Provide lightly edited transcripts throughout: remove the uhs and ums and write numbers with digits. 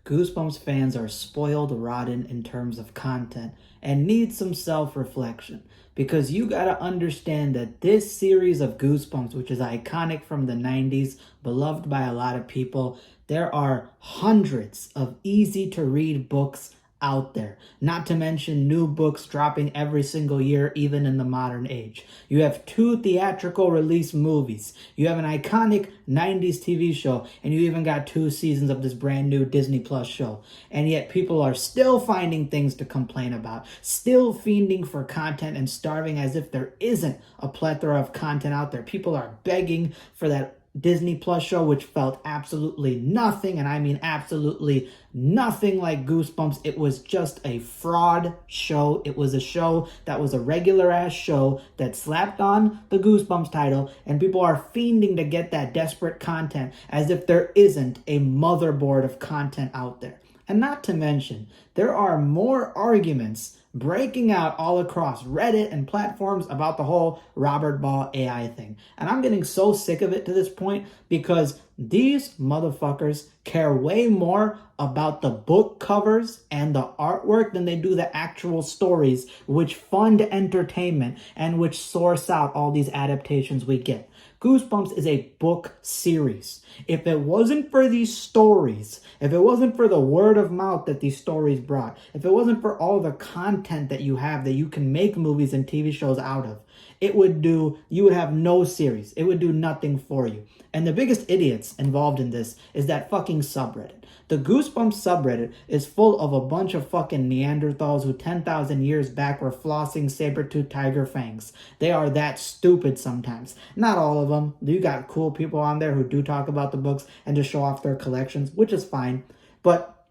Goosebumps fans are spoiled rotten in terms of content and need some self-reflection, because you gotta understand that this series of Goosebumps, which is iconic from the 90s, beloved by a lot of people, there are hundreds of easy to read books out there, not to mention new books dropping every single year, even in the modern age. You have 2 theatrical release movies, you have an iconic 90s TV show, and you even got 2 seasons of this brand new Disney Plus show. And yet people are still finding things to complain about, still fiending for content and starving as if there isn't a plethora of content out there. People are begging for that Disney Plus show, which felt absolutely nothing, and I mean absolutely nothing like Goosebumps. It was just a fraud show. It was a show that was a regular ass show that slapped on the Goosebumps title, and people are fiending to get that desperate content as if there isn't a motherboard of content out there. And not to mention, there are more arguments breaking out all across Reddit and platforms about the whole Robert Ball AI thing. And I'm getting so sick of it to this point, because these motherfuckers care way more about the book covers and the artwork than they do the actual stories, which fund entertainment and which source out all these adaptations we get. Goosebumps is a book series. If it wasn't for these stories, if it wasn't for the word of mouth that these stories brought, if it wasn't for all the content that you have that you can make movies and TV shows out of, you would have no series. It would do nothing for you. And the biggest idiots involved in this is that fucking subreddit. The Goosebumps subreddit is full of a bunch of fucking Neanderthals who 10,000 years back were flossing saber-toothed tiger fangs. They are that stupid sometimes. Not all of them. You got cool people on there who do talk about the books and just show off their collections, which is fine. But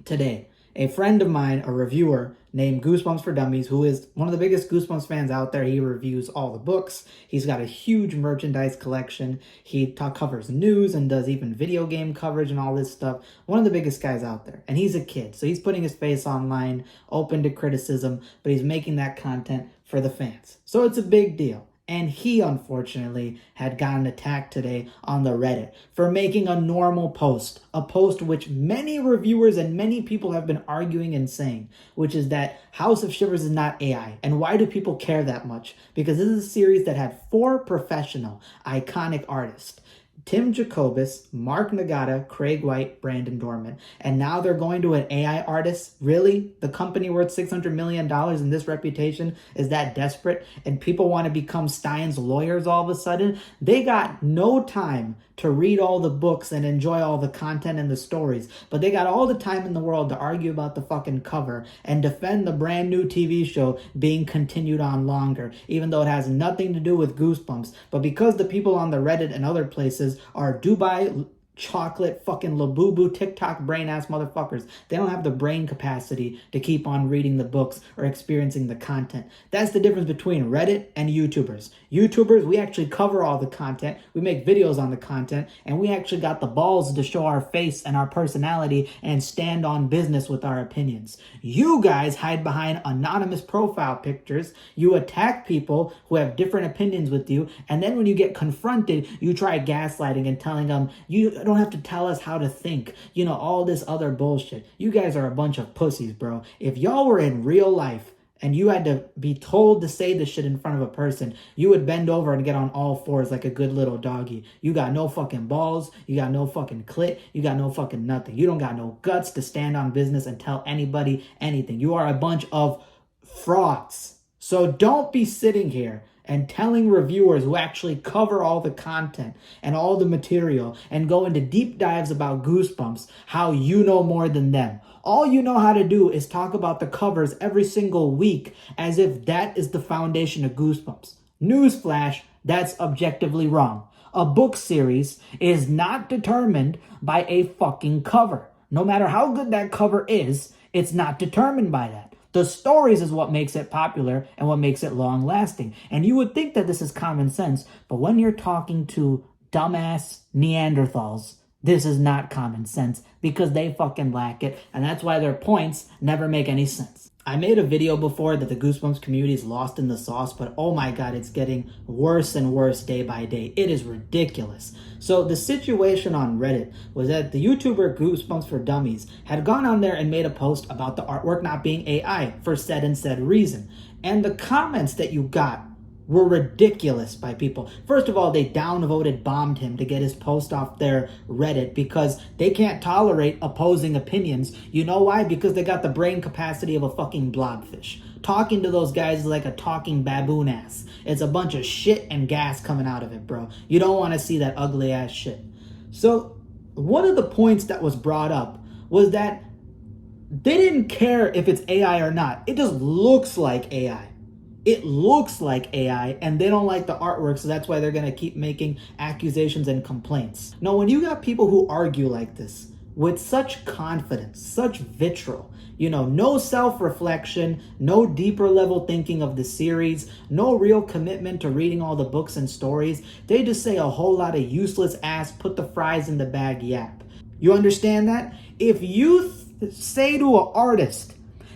today, a friend of mine, a reviewer named Goosebumps for Dummies, who is one of the biggest Goosebumps fans out there. He reviews all the books. He's got a huge merchandise collection. He covers news and does even video game coverage and all this stuff. One of the biggest guys out there. And he's a kid, so he's putting his face online, open to criticism, but he's making that content for the fans. So it's a big deal. And he, unfortunately, had gotten attacked today on the Reddit for making a normal post. A post which many reviewers and many people have been arguing and saying, which is that House of Shivers is not AI. And why do people care that much? Because this is a series that had 4 professional, iconic artists. Tim Jacobus, Mark Nagata, Craig White, Brandon Dorman. And now they're going to an AI artist? Really? The company worth $600 million and this reputation is that desperate? And people want to become Stein's lawyers all of a sudden? They got no time to read all the books and enjoy all the content and the stories. But they got all the time in the world to argue about the fucking cover and defend the brand new TV show being continued on longer, even though it has nothing to do with Goosebumps. But because the people on the Reddit and other places are Dubai chocolate fucking Labubu TikTok brain ass motherfuckers, they don't have the brain capacity to keep on reading the books or experiencing the content. That's the difference between Reddit and YouTubers. YouTubers, we actually cover all the content, we make videos on the content, and we actually got the balls to show our face and our personality and stand on business with our opinions. You guys hide behind anonymous profile pictures, you attack people who have different opinions with you, and then when you get confronted, you try gaslighting and telling them, you don't have to tell us how to think, all this other bullshit. You guys are a bunch of pussies, bro. If y'all were in real life and you had to be told to say this shit in front of a person, you would bend over and get on all fours like a good little doggy. You got no fucking balls, you got no fucking clit, you got no fucking nothing. You don't got no guts to stand on business and tell anybody anything. You are a bunch of frauds. So don't be sitting here and telling reviewers who actually cover all the content and all the material and go into deep dives about Goosebumps how you know more than them. All you know how to do is talk about the covers every single week as if that is the foundation of Goosebumps. Newsflash, that's objectively wrong. A book series is not determined by a fucking cover. No matter how good that cover is, it's not determined by that. The stories is what makes it popular and what makes it long lasting. And you would think that this is common sense, but when you're talking to dumbass Neanderthals, this is not common sense because they fucking lack it. And that's why their points never make any sense. I made a video before that the Goosebumps community is lost in the sauce, but oh my god, it's getting worse and worse day by day. It is ridiculous. So the situation on Reddit was that the YouTuber Goosebumps for Dummies had gone on there and made a post about the artwork not being AI for said and said reason. And the comments that you got were ridiculous by people. First of all, they downvoted, bombed him to get his post off their Reddit because they can't tolerate opposing opinions. You know why? Because they got the brain capacity of a fucking blobfish. Talking to those guys is like a talking baboon ass. It's a bunch of shit and gas coming out of it, bro. You don't want to see that ugly ass shit. So one of the points that was brought up was that they didn't care if it's AI or not. It just looks like AI. It looks like AI, and they don't like the artwork, so that's why they're going to keep making accusations and complaints. Now, when you got people who argue like this with such confidence, such vitriol, no self-reflection, no deeper level thinking of the series, no real commitment to reading all the books and stories, they just say a whole lot of useless ass, put the fries in the bag yap. You understand that? If you say to an artist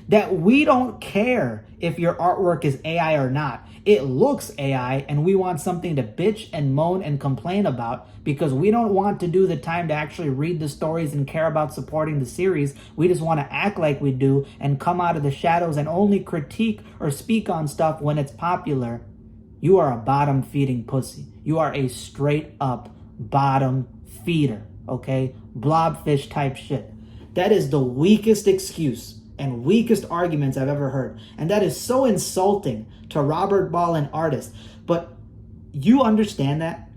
that we don't care if your artwork is AI or not, it looks AI, and we want something to bitch and moan and complain about because we don't want to do the time to actually read the stories and care about supporting the series. We just want to act like we do and come out of the shadows and only critique or speak on stuff when it's popular. You are a bottom feeding pussy. You are a straight up bottom feeder, okay? Blobfish type shit. That is the weakest excuse and weakest arguments I've ever heard. And that is so insulting to Robert Ball and artists. But you understand that?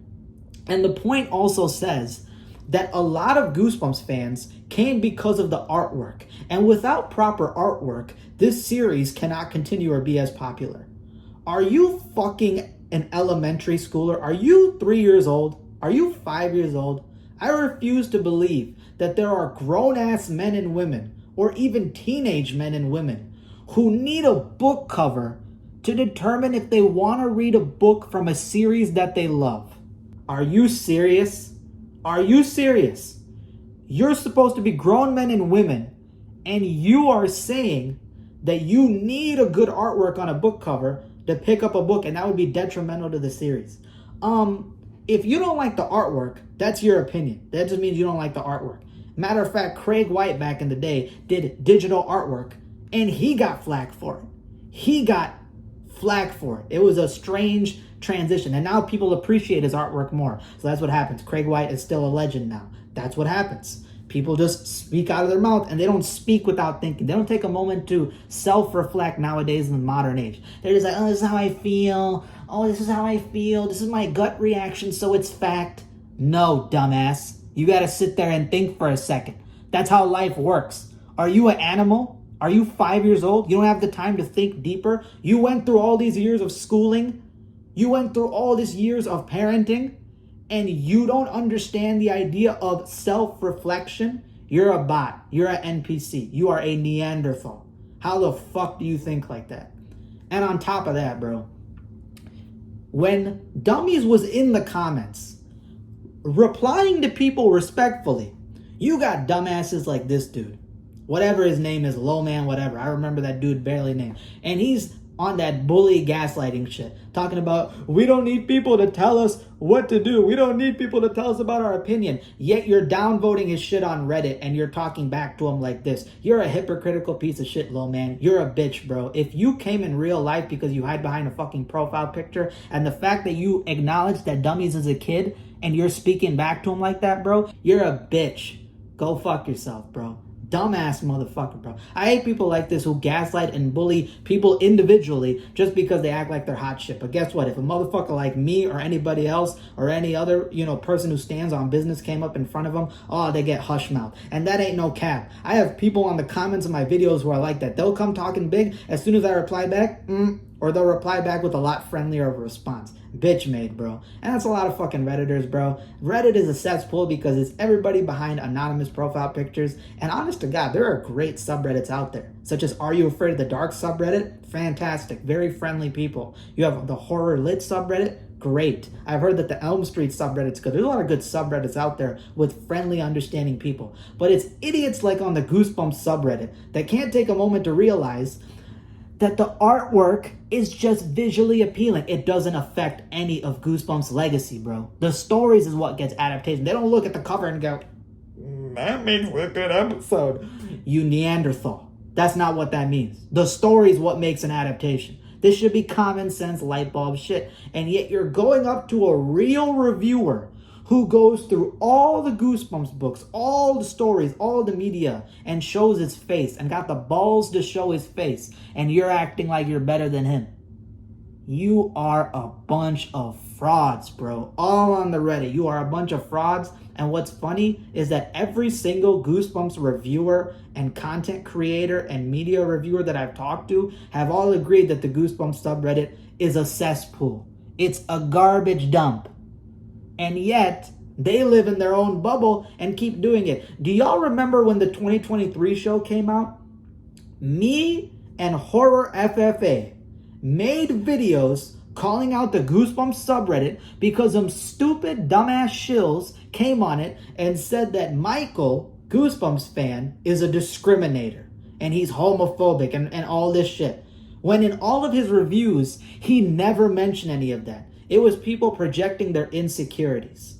And the point also says that a lot of Goosebumps fans came because of the artwork. And without proper artwork, this series cannot continue or be as popular. Are you fucking an elementary schooler? Are you 3 years old? Are you 5 years old? I refuse to believe that there are grown-ass men and women or even teenage men and women who need a book cover to determine if they want to read a book from a series that they love. Are you serious? Are you serious? You're supposed to be grown men and women, and you are saying that you need a good artwork on a book cover to pick up a book, and that would be detrimental to the series. If you don't like the artwork, that's your opinion. That just means you don't like the artwork. Matter of fact, Craig White back in the day did digital artwork, and he got flack for it. He got flack for it. It was a strange transition, and now people appreciate his artwork more. So that's what happens. Craig White is still a legend now. That's what happens. People just speak out of their mouth, and they don't speak without thinking. They don't take a moment to self-reflect nowadays in the modern age. They're just like, oh, this is how I feel. Oh, this is how I feel. This is my gut reaction, so it's fact. No, dumbass. You got to sit there and think for a second. That's how life works. Are you an animal? Are you 5 years old? You don't have the time to think deeper? You went through all these years of schooling. You went through all these years of parenting. And you don't understand the idea of self-reflection? You're a bot. You're an NPC. You are a Neanderthal. How the fuck do you think like that? And on top of that, bro, when Dummies was in the comments, replying to people respectfully, you got dumbasses like this dude. Whatever his name is, low man, whatever. I remember that dude barely name. And he's on that bully gaslighting shit. Talking about, we don't need people to tell us what to do. We don't need people to tell us about our opinion. Yet you're downvoting his shit on Reddit and you're talking back to him like this. You're a hypocritical piece of shit, low man. You're a bitch, bro. If you came in real life because you hide behind a fucking profile picture, and the fact that you acknowledge that Dummies is a kid and you're speaking back to him like that, bro, you're a bitch. Go fuck yourself, bro. Dumbass motherfucker, bro. I hate people like this who gaslight and bully people individually just because they act like they're hot shit. But guess what? If a motherfucker like me or anybody else or any other, person who stands on business came up in front of them, oh, they get hush mouth. And that ain't no cap. I have people on the comments of my videos who are like that. They'll come talking big. As soon as I reply back, or they'll reply back with a lot friendlier of a response. Bitch made, bro. And that's a lot of fucking Redditors, bro. Reddit is a cesspool because it's everybody behind anonymous profile pictures. And honest to God, there are great subreddits out there, such as Are You Afraid of the Dark subreddit? Fantastic. Very friendly people. You have the Horror Lit subreddit. Great. I've heard that the Elm Street subreddit's good. There's a lot of good subreddits out there with friendly, understanding people. But it's idiots like on the Goosebumps subreddit that can't take a moment to realize that the artwork is just visually appealing. It doesn't affect any of Goosebumps' legacy, bro. The stories is what gets adaptation. They don't look at the cover and go, that makes a good episode. You Neanderthal. That's not what that means. The story is what makes an adaptation. This should be common sense light bulb shit. And yet you're going up to a real reviewer who goes through all the Goosebumps books, all the stories, all the media, and shows his face and got the balls to show his face, and you're acting like you're better than him. You are a bunch of frauds, bro. All on the Reddit. You are a bunch of frauds. And what's funny is that every single Goosebumps reviewer and content creator and media reviewer that I've talked to have all agreed that the Goosebumps subreddit is a cesspool. It's a garbage dump. And yet, they live in their own bubble and keep doing it. Do y'all remember when the 2023 show came out? Me and Horror FFA made videos calling out the Goosebumps subreddit because some stupid dumbass shills came on it and said that Michael, Goosebumps fan, is a discriminator and he's homophobic and all this shit. When in all of his reviews, he never mentioned any of that. It was people projecting their insecurities.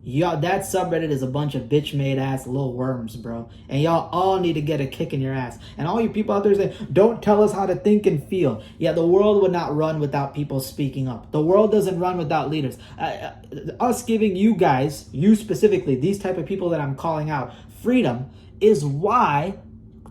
Y'all, that subreddit is a bunch of bitch-made ass little worms, bro. And y'all all need to get a kick in your ass. And all you people out there saying, don't tell us how to think and feel. Yeah, the world would not run without people speaking up. The world doesn't run without leaders. Us giving you guys, you specifically, these type of people that I'm calling out, freedom is why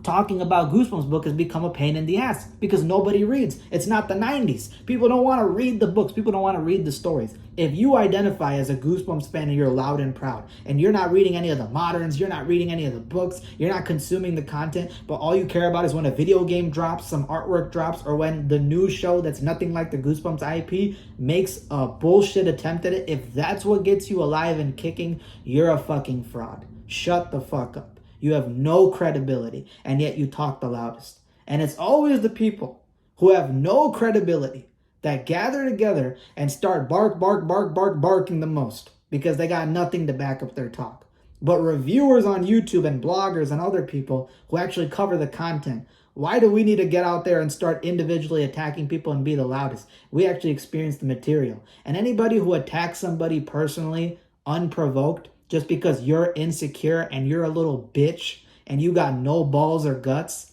talking about Goosebumps book has become a pain in the ass, because nobody reads. It's not the 90s. People don't want to read the books. People don't want to read the stories. If you identify as a Goosebumps fan and you're loud and proud, and you're not reading any of the moderns, you're not reading any of the books, you're not consuming the content, but all you care about is when a video game drops, some artwork drops, or when the new show that's nothing like the Goosebumps IP makes a bullshit attempt at it, if that's what gets you alive and kicking, you're a fucking fraud. Shut the fuck up. You have no credibility, and yet you talk the loudest. And it's always the people who have no credibility that gather together and start barking the most because they got nothing to back up their talk. But reviewers on YouTube and bloggers and other people who actually cover the content, why do we need to get out there and start individually attacking people and be the loudest? We actually experience the material. And anybody who attacks somebody personally, unprovoked, just because you're insecure and you're a little bitch and you got no balls or guts,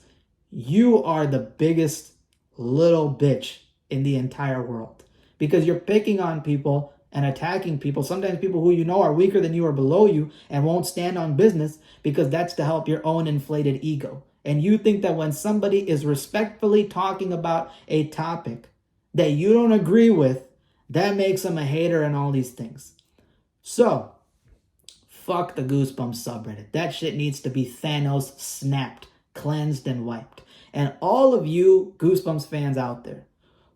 you are the biggest little bitch in the entire world. Because you're picking on people and attacking people, sometimes people who you know are weaker than you or below you and won't stand on business, because that's to help your own inflated ego. And you think that when somebody is respectfully talking about a topic that you don't agree with, that makes them a hater and all these things. So, fuck the Goosebumps subreddit. That shit needs to be Thanos snapped, cleansed, and wiped. And all of you Goosebumps fans out there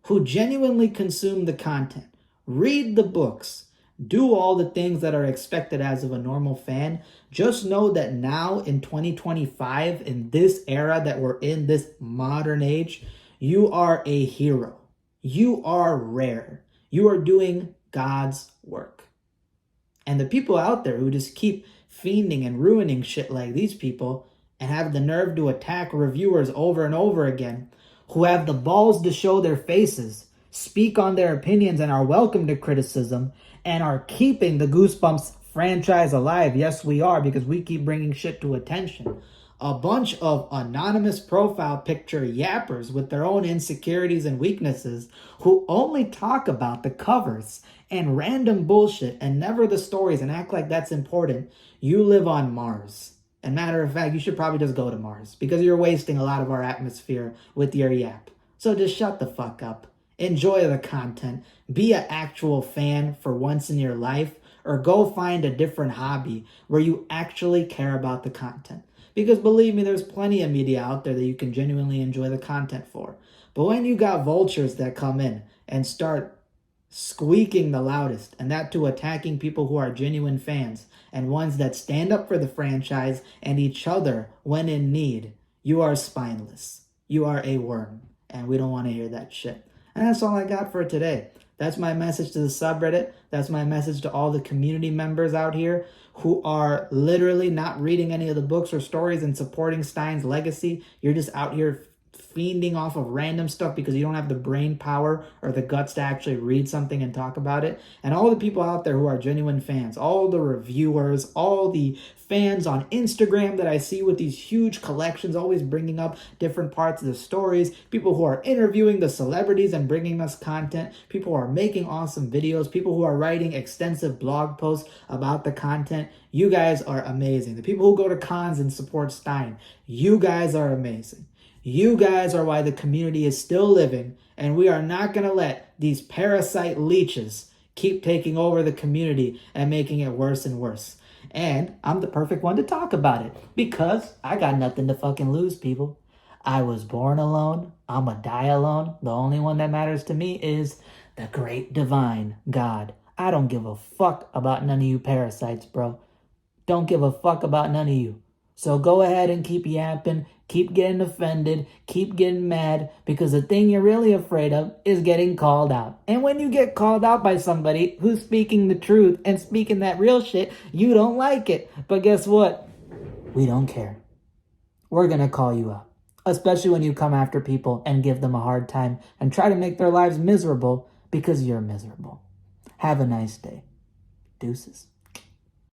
who genuinely consume the content, read the books, do all the things that are expected as of a normal fan, just know that now in 2025, in this era that we're in, this modern age, you are a hero. You are rare. You are doing God's work. And the people out there who just keep fiending and ruining shit like these people and have the nerve to attack reviewers over and over again, who have the balls to show their faces, speak on their opinions, and are welcome to criticism, and are keeping the Goosebumps franchise alive. Yes, we are, because we keep bringing shit to attention. A bunch of anonymous profile picture yappers with their own insecurities and weaknesses who only talk about the covers and random bullshit and never the stories and act like that's important. You live on Mars. And matter of fact, you should probably just go to Mars, because you're wasting a lot of our atmosphere with your yap. So just shut the fuck up. Enjoy the content. Be an actual fan for once in your life, or go find a different hobby where you actually care about the content. Because believe me, there's plenty of media out there that you can genuinely enjoy the content for. But when you got vultures that come in and start squeaking the loudest, and that to attacking people who are genuine fans and ones that stand up for the franchise and each other when in need, you are spineless. You are a worm, and we don't want to hear that shit. And that's all I got for today. That's my message to the subreddit. That's my message to all the community members out here who are literally not reading any of the books or stories and supporting Stein's legacy. You're just out here fiending off of random stuff because you don't have the brain power or the guts to actually read something and talk about it. And all the people out there who are genuine fans, all the reviewers, all the fans on Instagram that I see with these huge collections, always bringing up different parts of the stories, people who are interviewing the celebrities and bringing us content, people who are making awesome videos, people who are writing extensive blog posts about the content. You guys are amazing. The people who go to cons and support Stein, you guys are amazing. You guys are why the community is still living, and we are not going to let these parasite leeches keep taking over the community and making it worse and worse. And I'm the perfect one to talk about it because I got nothing to fucking lose, people. I was born alone. I'm going to die alone. The only one that matters to me is the great divine God. I don't give a fuck about none of you parasites, bro. Don't give a fuck about none of you. So go ahead and keep yapping, keep getting offended, keep getting mad, because the thing you're really afraid of is getting called out. And when you get called out by somebody who's speaking the truth and speaking that real shit, you don't like it. But guess what? We don't care. We're gonna call you out. Especially when you come after people and give them a hard time and try to make their lives miserable because you're miserable. Have a nice day. Deuces.